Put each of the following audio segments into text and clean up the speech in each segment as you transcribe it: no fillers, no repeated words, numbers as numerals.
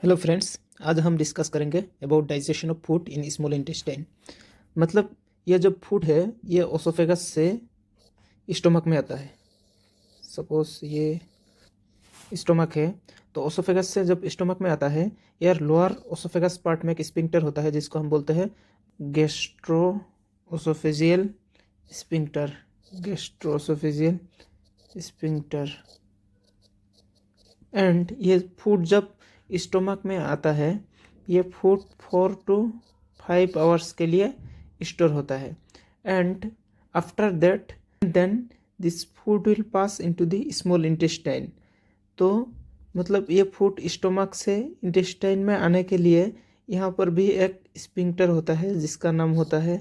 Hello friends, आज हम discuss करेंगे about digestion of food in small intestine. मतलब ये जब फूड है ये ओसोफेगस से स्टोमक में आता है। सपोज ये स्टोमक है तो ओसोफेगस से जब स्टोमक में आता है यार लोअर ओसोफेगस पार्ट में एक स्पिंक्टर होता है जिसको हम बोलते हैं gastro oesophageal sphincter. Gastro oesophageal sphincter. And ये फूड जब स्टोमक में आता है ये फूड 4 to 5 आवर्स के लिए स्टोर होता है and after that then this food will pass into the small intestine. तो मतलब ये फूड स्टोमक से इंटेस्टाइन में आने के लिए यहाँ पर भी एक स्पिंक्टर होता है जिसका नाम होता है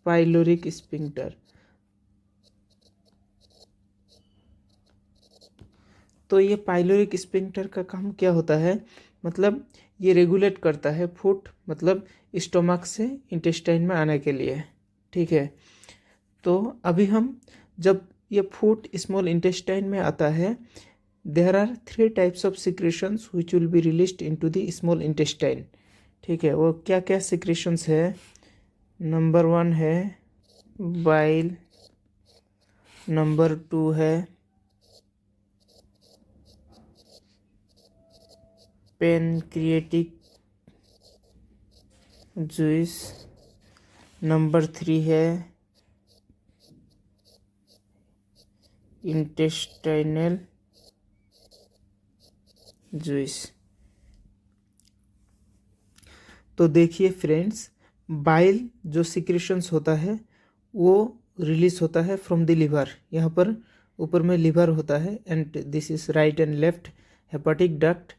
पाइलोरिक स्पिंक्टर। तो ये पाइलोरिक स्पिंक्टर का काम क्या होता है, मतलब ये रेगुलेट करता है फूड मतलब स्टोमक से इंटेस्टाइन में आने के लिए। ठीक है, तो अभी हम जब ये फूड स्मॉल इंटेस्टाइन में आता है there are 3 types of secretions which will be released into the small intestine. ठीक है, वो क्या क्या सिक्रेशंस है। नंबर 1 है बाइल, नंबर 2 है पेनक्रिएटिक जूस, नंबर 3 है इंटेस्टाइनल जूस। तो देखिए फ्रेंड्स, बाइल जो सिक्रेशंस होता है वो रिलीज होता है फ्रॉम द लिवर। यहाँ पर ऊपर में लिवर होता है and this is right and left hepatic duct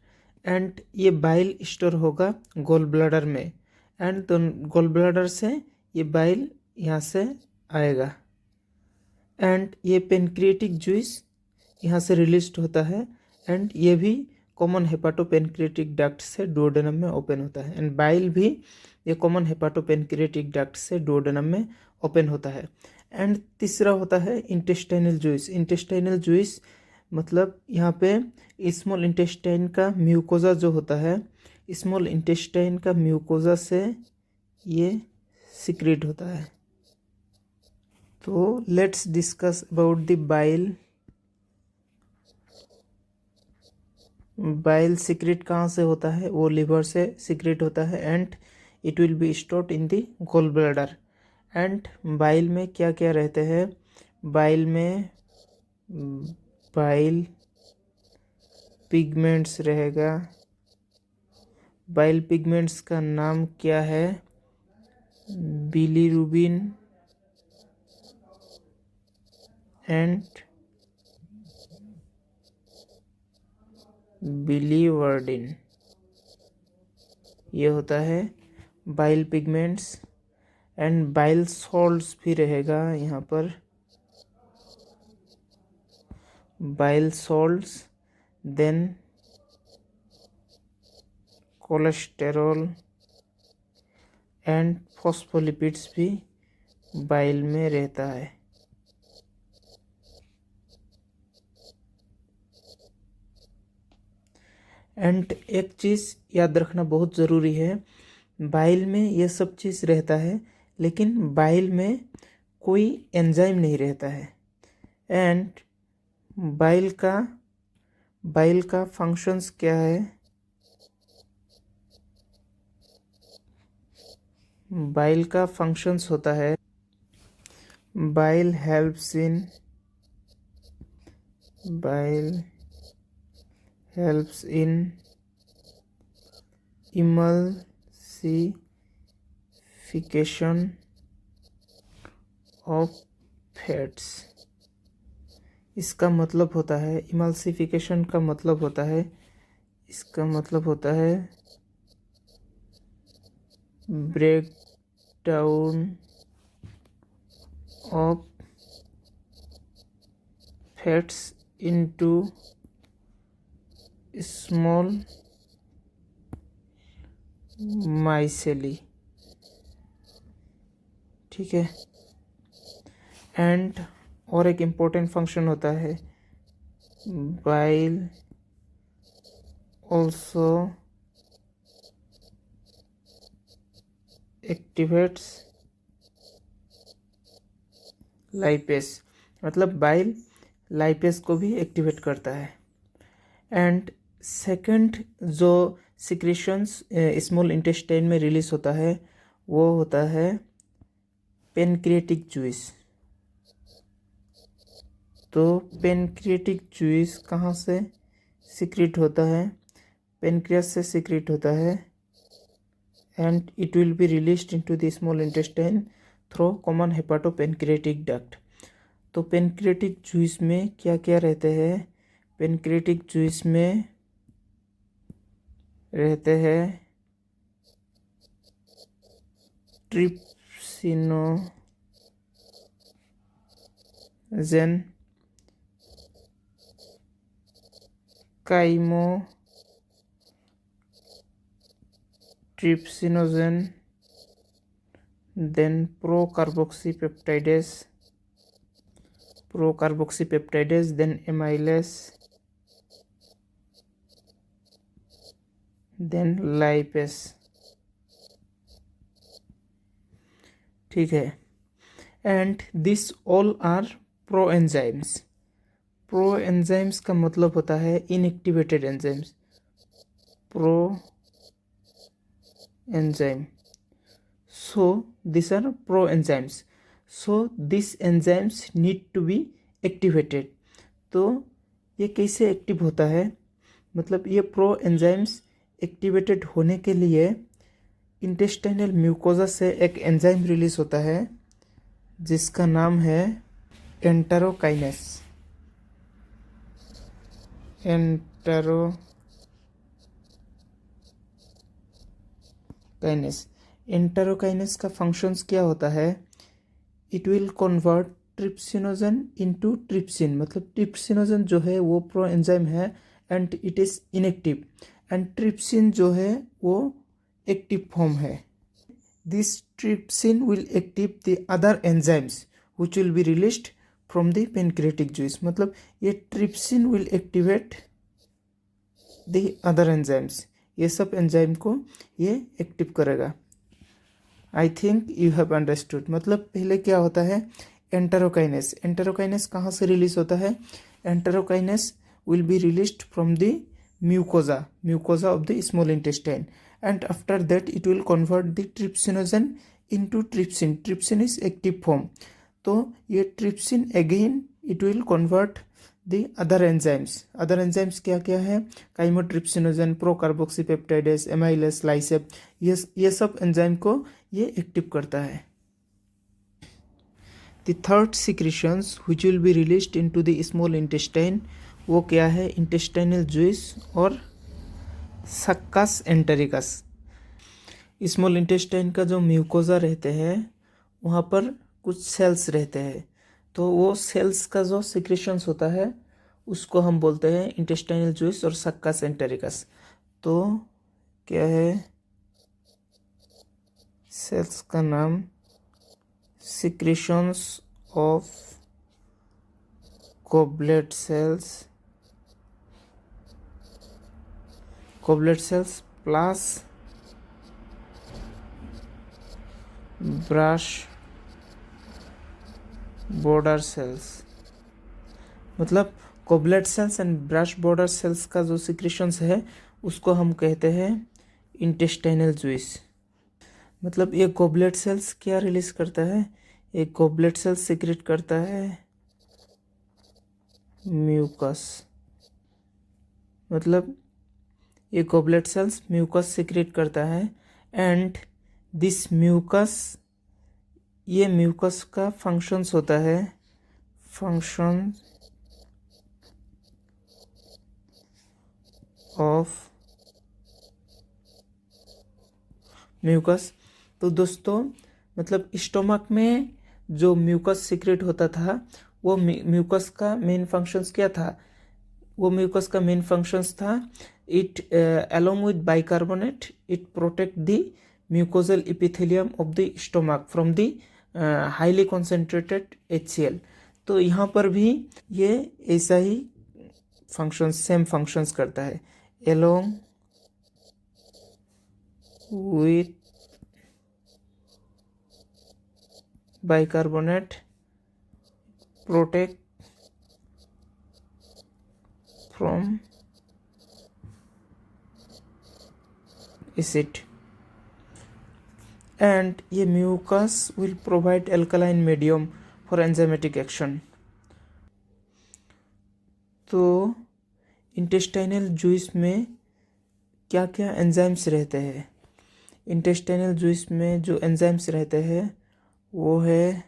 and ये बाइल स्टोर होगा गोल ब्लैडर में एंड तो गोल ब्लैडर से ये बाइल यहाँ से आएगा एंड ये पेनक्रिएटिक जूस यहाँ से रिलीज होता है एंड ये भी कॉमन हेपाटोपेनक्रिएटिक डक्ट से डुओडेनम में ओपन होता है एंड बाइल भी ये कॉमन हेपाटोपेनक्रिएटिक डक्ट से डुओडेनम में ओपन होता है। एंड तीसरा होता है इंटेस्टाइनल जूस। इंटेस्टाइनल जूस मतलब यहाँ पे स्मॉल इंटेस्टाइन का म्यूकोजा जो होता है, स्मॉल इंटेस्टाइन का म्यूकोजा से ये सिक्रेट होता है। तो let's discuss about the bile. Bile secrete कहाँ से होता है, वो लिवर से सिक्रेट होता है and it will be stored in the gall bladder. And bile में क्या क्या रहते हैं, बाइल में बाइल पिगमेंट्स रहेगा। बाइल पिगमेंट्स का नाम क्या है, बिलीरुबिन एंड बिलीवर्डिन, ये होता है bile pigments. And bile salts भी रहेगा यहाँ पर, bile salts, then cholesterol and phospholipids भी बाइल में रहता है। एंड एक चीज़ याद रखना बहुत ज़रूरी है, बाइल में ये सब चीज़ रहता है लेकिन बाइल में कोई एंजाइम नहीं रहता है। एंड बाइल का फंक्शंस क्या है, बाइल का फंक्शंस होता है bile helps in emulsification of fats. इसका मतलब होता है इमल्सिफिकेशन का मतलब होता है, इसका मतलब होता है break down of fats into small micelles. ठीक है, एंड और एक इम्पोर्टेंट फंक्शन होता है बाइल also activates लाइपेस, मतलब बाइल लाइपेस को भी एक्टिवेट करता है। एंड सेकंड जो सिक्रेशंस स्मॉल इंटेस्टाइन में रिलीज होता है वो होता है पेनक्रिएटिक जूस। तो पेनक्रिएटिक जूस कहाँ से सिक्रेट होता है? पेनक्रियास से सिक्रेट होता है and it will be released into the small intestine through common hepatopancreatic duct. तो पेनक्रिएटिक जूस में क्या क्या रहते हैं? पेनक्रिएटिक जूस में रहते हैं trypsinogen, trypsinogen, then procarboxypeptidase, then amylase, then lipase। ठीक है। And this all are pro enzymes. Pro enzymes का मतलब होता है inactivated enzymes. Pro enzyme, so these are pro enzymes, so these enzymes need to be activated। तो ये कैसे active होता है? मतलब ये प्रो एंजाइम्स एक्टिवेटेड होने के लिए इंटेस्टाइनल म्यूकोजा से एक एंजाइम रिलीज होता है जिसका नाम है एंटेरोकाइनेस। एंटेरोकाइनेस का फंक्शंस क्या होता है? It will convert trypsinogen into trypsin, मतलब ट्रिप्सिनोजन जो है वो प्रो एंजाइम है and it is inactive, and trypsin जो है वो एक्टिव फॉर्म है। This trypsin will active the other enzymes which will be released from the pancreatic juice. मतलब ये trypsin will activate the other enzymes, ये सब enzyme को ये एक्टिव करेगा। I think you have understood. मतलब पहले क्या होता है? एंटेरोकाइनेस। एंटेरोकाइनेस कहाँ से रिलीज होता है? Enterokinase will be released from the mucosa of the small intestine, and after that it will convert the trypsinogen into trypsin. Trypsin is active form. तो ये trypsin again it will convert the other enzymes. Other enzymes क्या क्या है? Chymotrypsinogen, प्रोकार्बोक्सीपेप्टाइडेज, amylase, लाइसेप, ये सब enzyme को ये active करता है। The third secretions which will be released into the small intestine वो क्या है? इंटेस्टाइनल जूस और सक्कस एंटेरिकस। स्मॉल इंटेस्टाइन का जो म्यूकोजा रहते हैं वहाँ पर कुछ सेल्स रहते हैं, तो वो सेल्स का जो सिक्रेशंस होता है उसको हम बोलते हैं इंटेस्टाइनल जूस और सक्कस एंटेरिकस। तो क्या है सेल्स का नाम? Secretions of goblet cells plus brush border cells. मतलब goblet cells and brush border cells का जो सिक्रेशंस है उसको हम कहते हैं इंटेस्टाइनल जूस। मतलब ये गॉबलेट सेल्स क्या रिलीज करता है? एक गॉबलेट सेल सिक्रेट करता है म्यूकस। मतलब ये गॉबलेट सेल्स म्यूकस सिक्रेट करता है एंड दिस म्यूकस, ये म्यूकस का फंक्शंस होता है फंक्शन ऑफ म्यूकस। तो दोस्तों मतलब स्टोमक में जो म्यूकस सिक्रेट होता था वो म्यूकस का मेन फंक्शंस क्या था? वो म्यूकस का मेन फंक्शंस था it along with bicarbonate it protect the mucosal epithelium of the stomach from the highly concentrated HCl। तो यहाँ पर भी ये ऐसा ही फंक्शंस, सेम फंक्शंस करता है। along with bicarbonate protect from acid, and a mucus will provide alkaline medium for enzymatic action. तो intestinal juice में क्या क्या एंजाइम्स रहते हैं? इंटेस्टाइनल जूस में जो एंजाइम्स रहते हैं वो है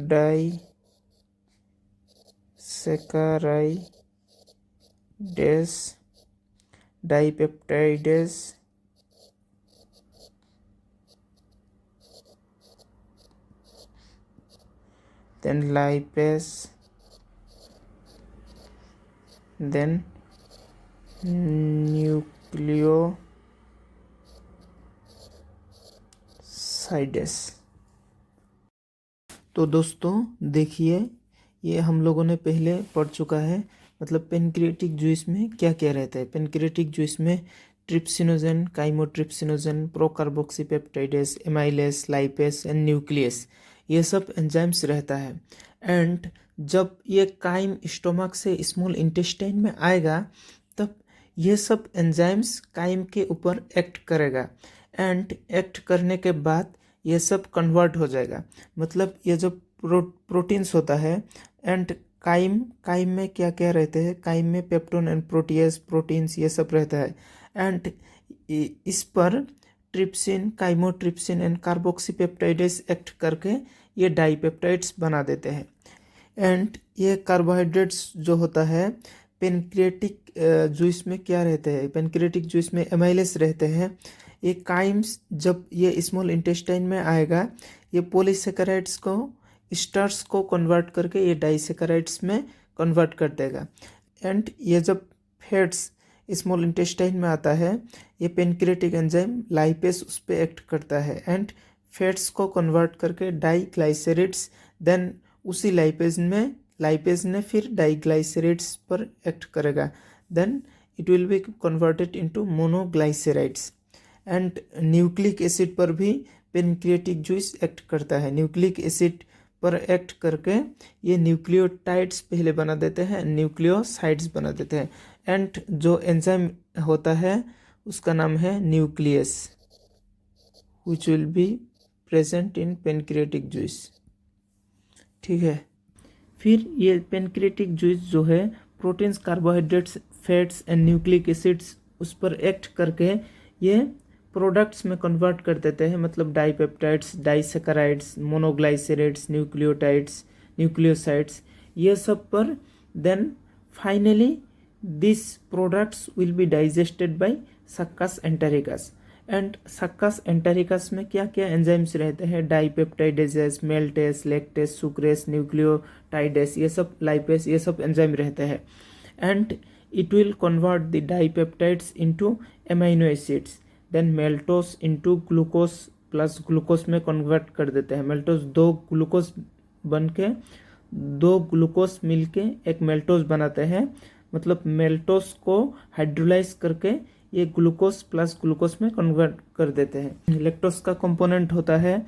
डाइसैकाराइडेस, डाइपेप्टाइडेस, then lipase, then nucleosides। तो दोस्तों देखिए, ये हम लोगों ने पहले पढ़ चुका है, मतलब पेनक्रियाटिक जूस में क्या क्या रहता है। पेनक्रियाटिक जूस में trypsinogen, chymotrypsinogen, procarboxypeptidase, amylase, lipase and nucleus, ये सब एंजाइम्स रहता है। एंड जब ये काइम स्टोमक से स्मॉल इंटेस्टाइन में आएगा तब ये सब एंजाइम्स काइम के ऊपर एक्ट करेगा, एंड एक्ट करने के बाद ये सब कन्वर्ट हो जाएगा। मतलब ये जो प्रोटीन्स होता है, एंड काइम में क्या क्या रहते हैं, काइम में पेप्टोन एंड प्रोटीएस, प्रोटीन्स ये सब रहता है। एंड इस पर ट्रिप्सिन, काइमोट्रिप्सिन एंड कार्बोक्सीपेप्टाइडेस एक्ट करके ये डाइपेप्टाइड्स बना देते हैं। एंड ये कार्बोहाइड्रेट्स जो होता है पेनक्रियाटिक जूस में क्या रहते हैं, पेनक्रियाटिक जूस में एमाइलेस रहते हैं। ये काइम्स जब ये स्मॉल इंटेस्टाइन में आएगा, ये पॉलीसेकेराइड्स को, स्टार्च को कन्वर्ट करके ये डाइसेकेराइड्स में कन्वर्ट कर देगा। एंड ये जब फैट्स स्मॉल इंटेस्टाइन में आता है, ये पेनक्रियाटिक एंजाइम लाइपेस उस पर एक्ट करता है, एंड फैट्स को कन्वर्ट करके डाइग्लाइसराइड्स, देन उसी लाइपेज ने फिर डाइग्लाइसराइड्स पर एक्ट करेगा, then it will be converted into monoglycerides. And nucleic acid पर भी पेनक्रियाटिक जूस एक्ट करता है। न्यूक्लिक एसिड पर एक्ट करके ये न्यूक्लियोटाइड्स पहले बना देते हैं, न्यूक्लियोसाइड्स बना देते हैं। एंड जो एंजाइम होता है उसका नाम है nucleus, which will be present in pancreatic juice. ठीक है, फिर ये पेनक्रियाटिक जूस जो है proteins, carbohydrates, fats and nucleic acids उस पर एक्ट करके ये प्रोडक्ट्स में कन्वर्ट कर देते हैं, मतलब dipeptides, disaccharides, monoglycerides, nucleotides, nucleosides, ये सब पर। Then finally this products will be digested by succus entericus. And succus entericus में क्या क्या एंजाइम्स रहते हैं, डाइपेप्टाइडेजेस, मेल्टेस, लैक्टेस, सुक्रेस, न्यूक्लियोटाइडेस, ये सब, लाइपेस, ये सब एंजाइम रहते हैं। And it will convert the dipeptides into amino acids, then maltose into glucose plus glucose में कन्वर्ट कर देते हैं। मेल्टोस दो ग्लूकोज बन के, दो ग्लूकोज मिलके एक मेल्टोस बनाते हैं, मतलब मेल्टोस को हाइड्रोलाइज करके ये ग्लूकोज प्लस ग्लूकोज में कन्वर्ट कर देते हैं। लैक्टोस का कंपोनेंट होता है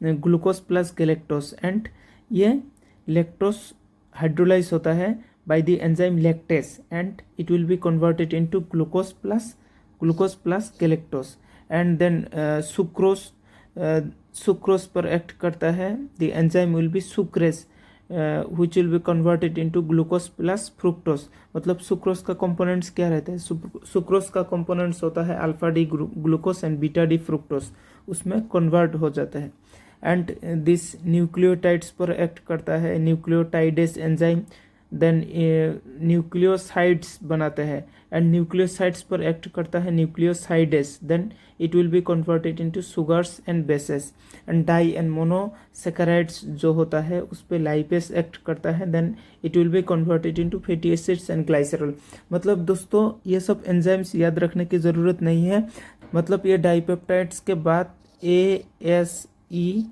ग्लूकोज प्लस गैलेक्टोस, एंड ये लैक्टोस हाइड्रोलाइज होता है by the enzyme lactase, and it will be converted into glucose plus galactose, and then sucrose पर एक्ट करता है, the enzyme will be sucrase, which will be converted into glucose plus fructose। मतलब sucrose का components क्या रहते हैं, sucrose का components होता है alpha D glucose and beta D fructose, उसमें कन्वर्ट हो जाता है। एंड दिस न्यूक्लियोटाइड्स पर एक्ट करता है न्यूक्लियोटाइडेस एंजाइम, देन न्यूक्लियोसाइड्स बनाते हैं, एंड न्यूक्लियोसाइड्स पर एक्ट करता है nucleosidase, then it will be converted into sugars and bases. And di and monosaccharides जो होता है उस पर लाइपेस एक्ट करता है, then it will be converted into fatty acids and glycerol. मतलब दोस्तों ये सब एंजाइम्स याद रखने की ज़रूरत नहीं है। मतलब ये डाइपेप्टाइड्स के बाद ASE,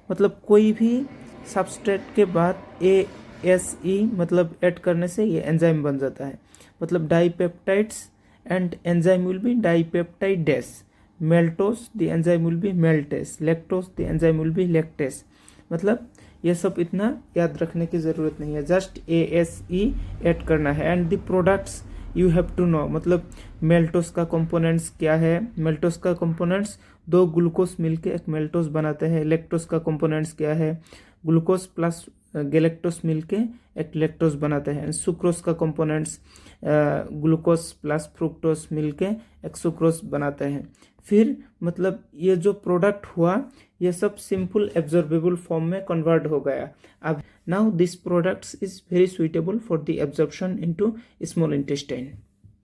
मतलब कोई भी सबस्ट्रेट के बाद ASE मतलब ऐड करने से ये एंजाइम बन जाता है। मतलब dipeptides and enzyme will be dipeptidase, maltose the enzyme will be maltase, lactose the enzyme will be lactase. मतलब ये सब इतना याद रखने की ज़रूरत नहीं है, जस्ट ASE ऐड करना है। And the products you have to know, मतलब मेल्टोस का कंपोनेंट्स क्या है। मेल्टोस का कंपोनेंट्स दो ग्लूकोज मिलके एक मेल्टोस बनाते हैं। लैक्टोस का कंपोनेंट्स क्या है, ग्लूकोज प्लस गैलेक्टोस मिलके एक लैक्टोस बनाते हैं। सुक्रोज का कंपोनेंट्स ग्लूकोज प्लस फ्रुक्टोस मिलके एक सुक्रोज बनाते हैं। फिर मतलब ये जो प्रोडक्ट हुआ ये सब सिंपल एब्जॉर्बेबल फॉर्म में कन्वर्ट हो गया। अब now this products is very suitable for the absorption into small intestine.